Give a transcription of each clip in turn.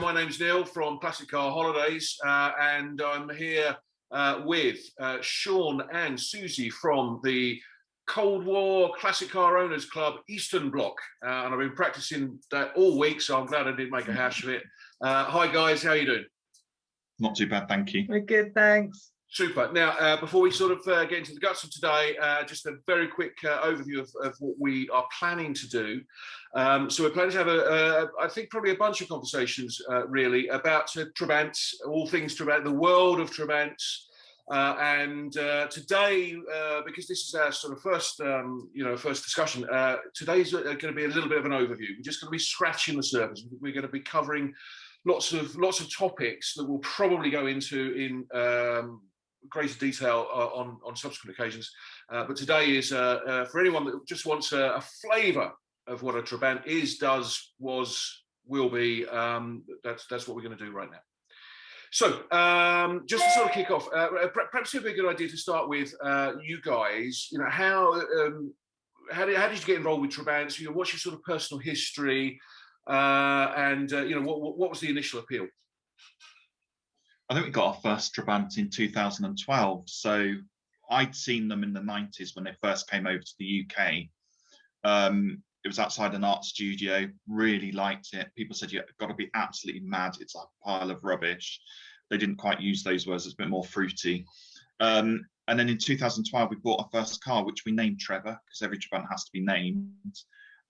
my name's Neil from Classic Car Holidays, and I'm here with Sean and Susie from the Cold War Classic Car Owners Club Eastern Bloc, and I've been practicing that all week, so I'm glad I didn't make a hash of it. Hi guys, how are you doing? Not too bad, thank you. We're good, thanks. Super. Now, before we sort of get into the guts of today, just a very quick overview of what we are planning to do. So we're planning to have, I think, probably a bunch of conversations, really, about Trabant, all things Trabant, the world of Trabant. And today, because this is our sort of first, first discussion, today's going to be a little bit of an overview. We're just going to be scratching the surface. We're going to be covering lots of topics that we'll probably go into in greater detail on subsequent occasions. But today is for anyone that just wants a flavour of what a Trabant is, does, was, will be. That's what we're going to do right now. So just to sort of kick off, perhaps it would be a good idea to start with you guys. You know, how did you get involved with Trabant? You know, what's your sort of personal history, and you know, what was the initial appeal? I think we got our first Trabant in 2012. So I'd seen them in the 90s when they first came over to the UK. It was outside an art studio, really liked it. People said, you've got to be absolutely mad. It's a pile of rubbish. They didn't quite use those words, it's a bit more fruity. And then in 2012, we bought our first car, which we named Trevor, because every Trabant has to be named.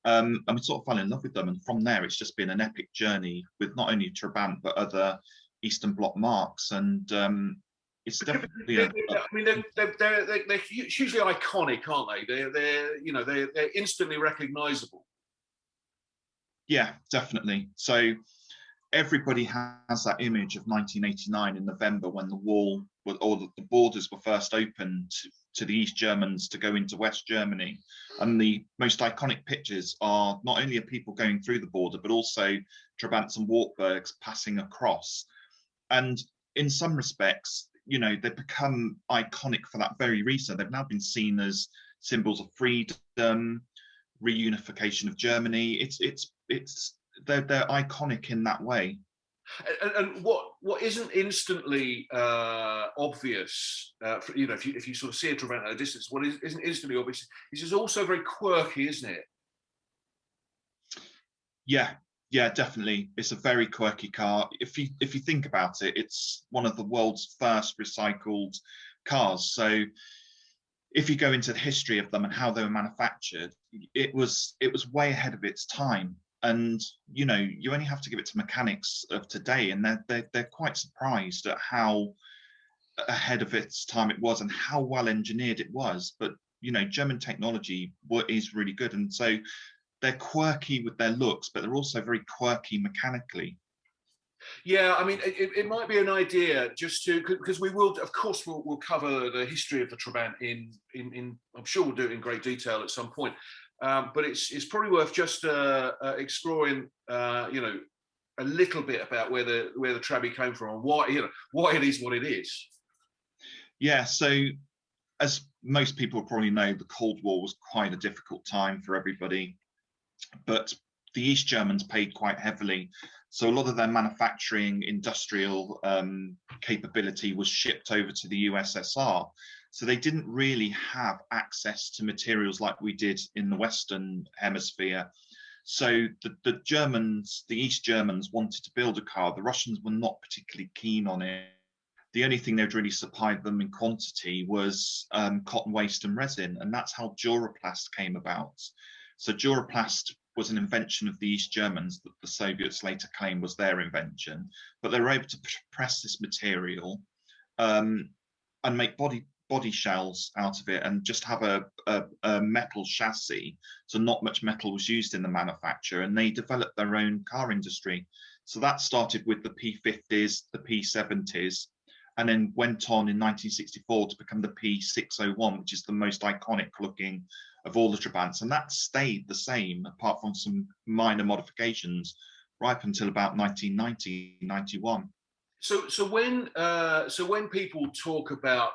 And we sort of fell in love with them. And from there, it's just been an epic journey with not only Trabant, but other Eastern Bloc marks. And it's definitely I mean, they're hugely iconic, aren't they? They're instantly recognizable. Yeah, definitely. So everybody has that image of 1989 in November when the wall or the borders were first opened to the East Germans to go into West Germany. And the most iconic pictures are not only of people going through the border, but also Trabants and Wartburgs passing across. And in some respects, you know, they've become iconic for that very reason. They've now been seen as symbols of freedom, reunification of Germany. They're iconic in that way. And what isn't instantly obvious, you know, if you sort of see a Trabant at a distance, what isn't instantly obvious is it's also very quirky, isn't it? Yeah, definitely. It's a very quirky car. If you think about it, it's one of the world's first recycled cars. So if you go into the history of them and how they were manufactured, it was way ahead of its time. And you know, you only have to give it to mechanics of today, and they're quite surprised at how ahead of its time it was and how well engineered it was. But you know, German technology is really good, and so they're quirky with their looks, but they're also very quirky mechanically. Yeah, I mean, it might be an idea just to, because we will, of course, we'll cover the history of the Trabant in I'm sure we'll do it in great detail at some point. But it's probably worth just exploring, you know, a little bit about where the Trabi came from and why it is what it is. Yeah, so as most people probably know, the Cold War was quite a difficult time for everybody, but the East Germans paid quite heavily. So a lot of their manufacturing industrial capability was shipped over to the USSR. So they didn't really have access to materials like we did in the Western Hemisphere. So the Germans, the East Germans wanted to build a car. The Russians were not particularly keen on it. The only thing they'd really supplied them in quantity was cotton waste and resin. And that's how Duraplast came about. So Duraplast was an invention of the East Germans that the Soviets later claimed was their invention. But they were able to press this material and make body shells out of it and just have a metal chassis. So not much metal was used in the manufacture, and they developed their own car industry. So that started with the P50s, the P70s, and then went on in 1964 to become the P601, which is the most iconic looking of all the Trabants. And that stayed the same, apart from some minor modifications, right up until about 1990, 91. So when people talk about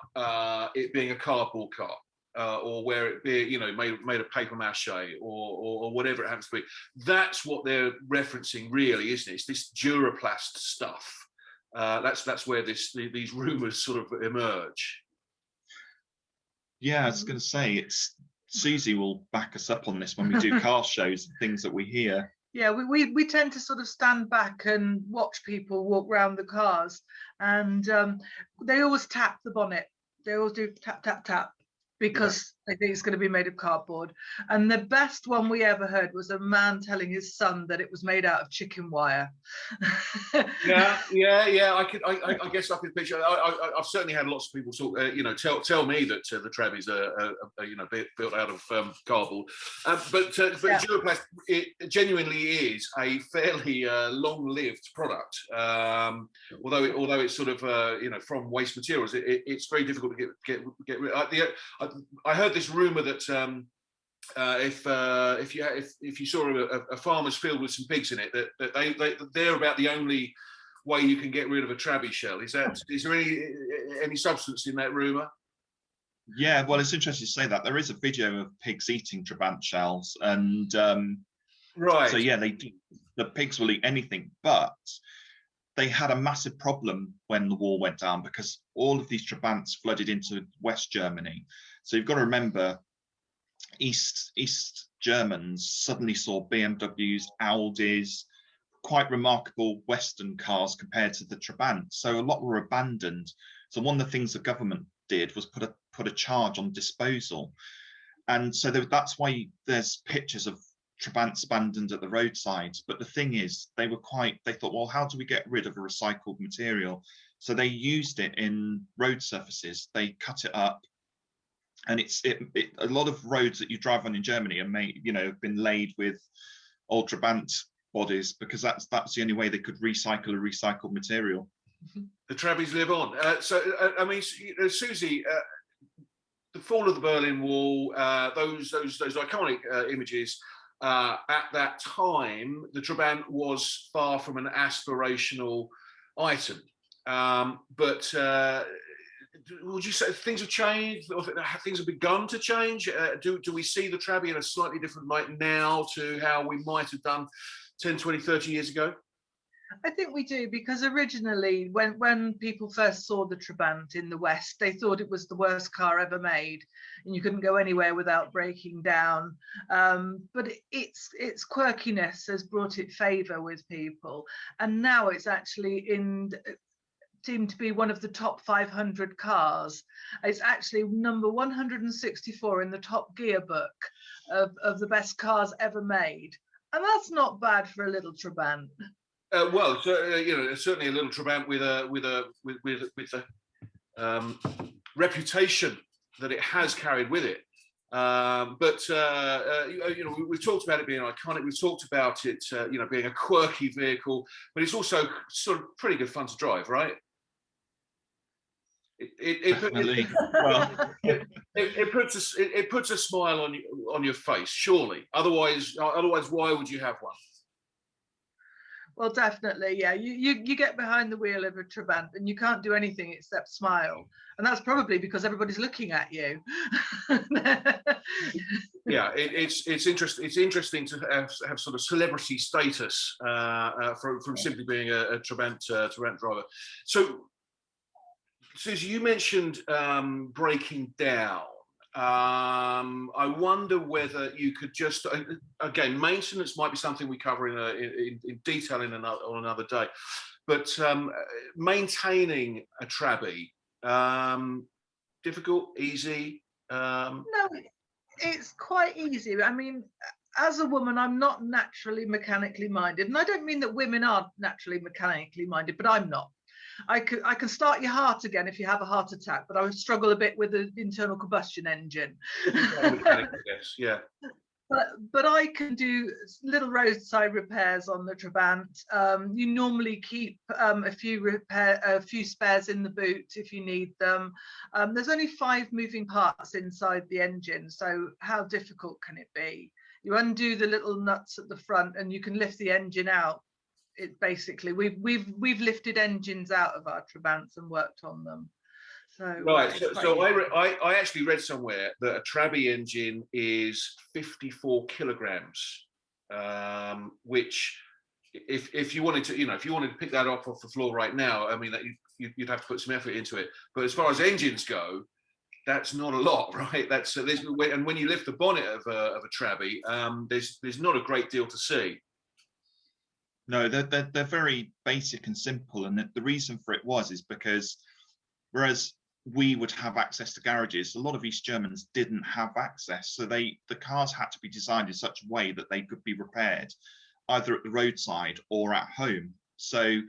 it being a cardboard car, or where it be, you know, made of paper mache or whatever it happens to be. That's what they're referencing, really, isn't it? It's this Duraplast stuff. That's where these rumours sort of emerge. Yeah, I was going to say, it's Susie will back us up on this when we do car shows and things that we hear. Yeah, we tend to sort of stand back and watch people walk around the cars, and they always tap the bonnet. They always do tap, tap, tap, because they think it's going to be made of cardboard. And the best one we ever heard was a man telling his son that it was made out of chicken wire. yeah. I guess I could picture. I've certainly had lots of people talk, you know, tell me that the Trabbies are you know, built out of cardboard. But Duraplast, it genuinely is a fairly long-lived product. Although it's sort of you know, from waste materials, it's very difficult to get rid of. I heard this rumor that if you saw a farmer's field with some pigs in it, that they're about the only way you can get rid of a Trabby shell. Is there any substance in that rumor? Yeah, well, it's interesting to say that. There is a video of pigs eating Trabant shells, and right. So yeah, they do. The pigs will eat anything, but they had a massive problem when the wall went down, because all of these Trabants flooded into West Germany. So you've got to remember, East Germans suddenly saw BMWs, Audis, quite remarkable Western cars compared to the Trabant. So a lot were abandoned. So one of the things the government did was put a charge on disposal, and so that's why there's pictures of Trabants abandoned at the roadsides. But the thing is, they thought, well, how do we get rid of a recycled material? So they used it in road surfaces. They cut it up, and a lot of roads that you drive on in Germany are made, you know, have been laid with old Trabant bodies, because that's the only way they could recycle a recycled material. The Trabbies live on. So I mean, Susie, the fall of the Berlin Wall, those iconic images. At that time, the Trabant was far from an aspirational item. But would you say things have changed, or things have begun to change? Do we see the Trabby in a slightly different light now to how we might have done 10, 20, 30 years ago? I think we do, because originally when people first saw the Trabant in the West, they thought it was the worst car ever made, and you couldn't go anywhere without breaking down. But its quirkiness has brought it favour with people, and now it's actually seemed to be one of the top 500 cars. It's actually number 164 in the Top Gear book of the best cars ever made, and that's not bad for a little Trabant. Well, so, you know, certainly a little Trabant with the reputation that it has carried with it. But you know, we've talked about it being iconic. We've talked about it, you know, being a quirky vehicle, but it's also sort of pretty good fun to drive, right? It puts a smile on your face, surely. Otherwise, why would you have one? Well, definitely, yeah. You get behind the wheel of a Trabant and you can't do anything except smile, and that's probably because everybody's looking at you. Yeah, it's interesting. It's interesting to have sort of celebrity status from simply being a Trabant driver. So, Susie, you mentioned breaking down. I wonder whether you could just, again, maintenance might be something we cover in detail on another day, but maintaining a Trabby, difficult, easy? No, it's quite easy. I mean, as a woman, I'm not naturally mechanically minded, and I don't mean that women are naturally mechanically minded, but I'm not. I can start your heart again if you have a heart attack, but I would struggle a bit with the internal combustion engine. Yes, yeah. But I can do little roadside repairs on the Trabant. You normally keep a few spares in the boot if you need them. There's only 5 moving parts inside the engine, so how difficult can it be? You undo the little nuts at the front, and you can lift the engine out. It basically we've lifted engines out of our Trabants and worked on them. So Right. it's quite So useful. I actually read somewhere that a Trabi engine is 54 kilograms, which if you wanted to, if you wanted to pick that up off the floor right now, I mean, that you'd have to put some effort into it. But as far as engines go, that's not a lot, right? That's and when you lift the bonnet of a Trabi, there's not a great deal to see. No, they're very basic and simple, and the reason for it is because whereas we would have access to garages, a lot of East Germans didn't have access, so the cars had to be designed in such a way that they could be repaired either at the roadside or at home. So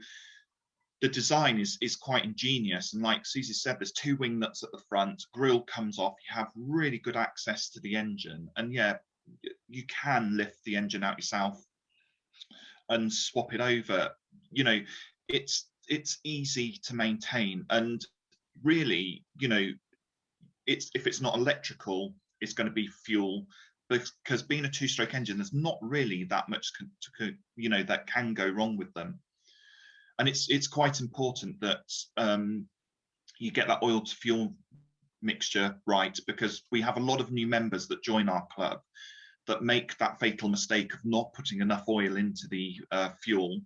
the design is quite ingenious, and like Susie said, there's two wing nuts at the front, grille comes off, you have really good access to the engine, and yeah, you can lift the engine out yourself and swap it over. It's easy to maintain, and really, if it's not electrical, it's going to be fuel, because being a two-stroke engine, there's not really that much that can go wrong with them. And it's quite important that you get that oil to fuel mixture right, because we have a lot of new members that join our club that make that fatal mistake of not putting enough oil into the fuel,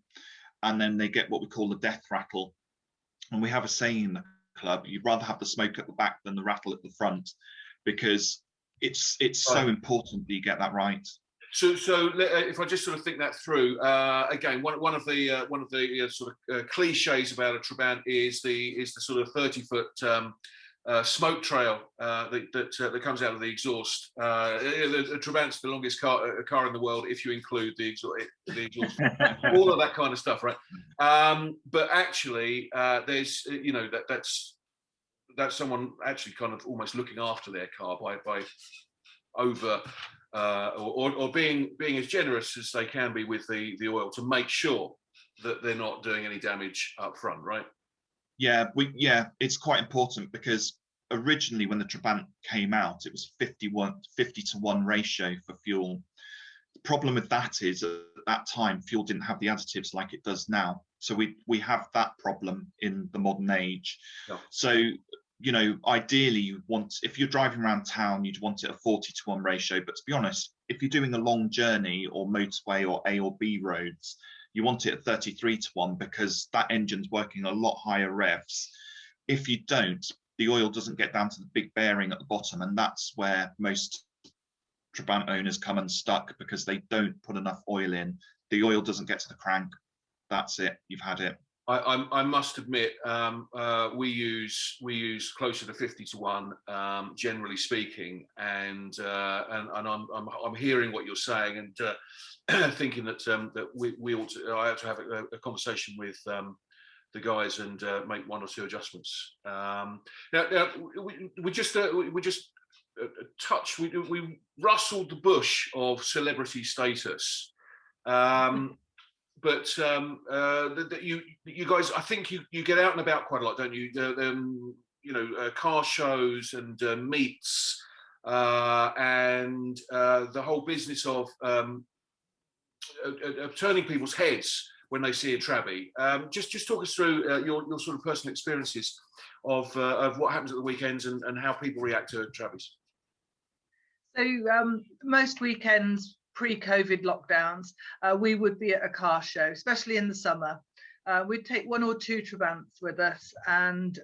and then they get what we call the death rattle. And we have a saying in the club: you'd rather have the smoke at the back than the rattle at the front, because it's so important that you get that right. So if I just sort of think that through again, one of the sort of cliches about a Trabant is the sort of 30-foot smoke trail that comes out of the exhaust. The Trabant's the longest car in the world if you include the exhaust, all of that kind of stuff, right? But actually, there's that's someone actually kind of almost looking after their car by over or being as generous as they can be with the oil to make sure that they're not doing any damage up front, right? Yeah, it's quite important, because originally when the Trabant came out, it was 50 to 1 ratio for fuel. The problem with that is at that time fuel didn't have the additives like it does now, so we have that problem in the modern age. Yeah. So ideally you want, if you're driving around town, you'd want it a 40 to 1 ratio, but to be honest, if you're doing a long journey or motorway or A or B roads, you want it at 33 to 1, because that engine's working a lot higher revs. If you don't, the oil doesn't get down to the big bearing at the bottom, and that's where most Trabant owners come unstuck, because they don't put enough oil in. The oil doesn't get to the crank. That's it. You've had it. I must admit, we use closer to 50 to 1, generally speaking, and I'm hearing what you're saying, and thinking that we ought to. I have to have a conversation with the guys and make 1 or 2 adjustments. Now we just rustled the bush of celebrity status. But you guys, I think you get out and about quite a lot, don't you? Car shows and meets, and the whole business of turning people's heads when they see a Trabi. Just talk us through your sort of personal experiences of what happens at the weekends and how people react to Trabis. So most weekends, pre-COVID lockdowns, we would be at a car show, especially in the summer. We'd take 1 or 2 Trabants with us, and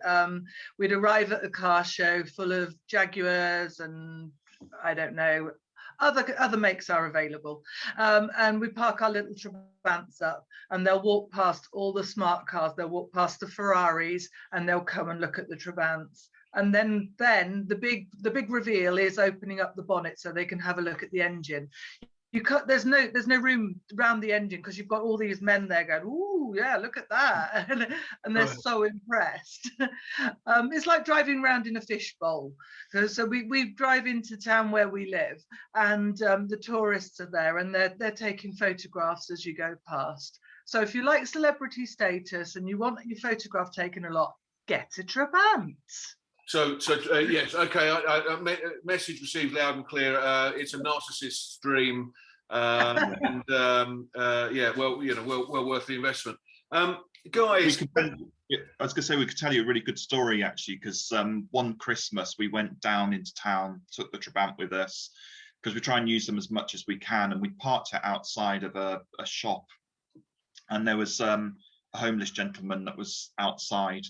we'd arrive at a car show full of Jaguars and I don't know, other makes are available, and we park our little Trabants up, and they'll walk past all the smart cars, they'll walk past the Ferraris, and they'll come and look at the Trabants. And then the big reveal is opening up the bonnet so they can have a look at the engine. There's no room around the engine, because you've got all these men there going, "Ooh, yeah, look at that," and they're so impressed. It's like driving around in a fishbowl. So we drive into town where we live, and the tourists are there, and they're taking photographs as you go past. So if you like celebrity status and you want your photograph taken a lot, get a Trabant. So yes, okay. Message received loud and clear. It's a narcissist's dream, and yeah, well worth the investment. Guys, Yeah, I was going to say we could tell you a really good story actually, because one Christmas we went down into town, took the Trabant with us, because we try and use them as much as we can, and we parked it outside of a shop, and there was a homeless gentleman that was outside.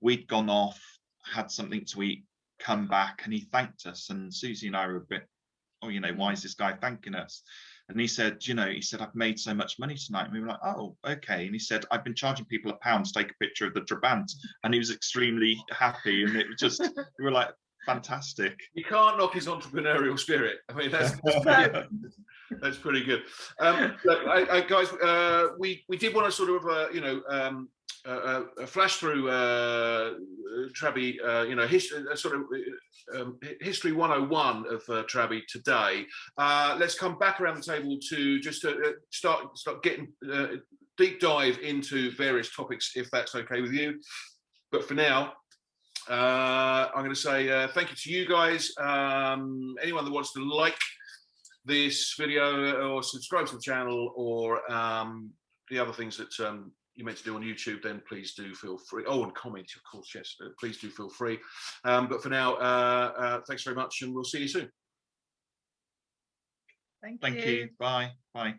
We'd gone off, had something to eat, come back, and he thanked us, and Susie and I were a bit, oh, you know, why is this guy thanking us? And he said, you know, he said, I've made so much money tonight. And we were like, oh, okay. And he said, I've been charging people £1 to take a picture of the Trabant. And he was extremely happy. And it was just, we were like, fantastic. You can't knock his entrepreneurial spirit. I mean, that's pretty good. Look, guys, we did want to sort of, you know, flash through Traby, you know, history, sort of history 101 of Traby today. Let's come back around the table to just start getting deep dive into various topics, if that's okay with you. But for now, I'm going to say thank you to you guys. Anyone that wants to like this video or subscribe to the channel, or the other things that you meant to do on YouTube, then please do feel free. Oh, and comment, of course, yes, please do feel free. But for now, thanks very much, and we'll see you soon. Thank you. Bye. Bye.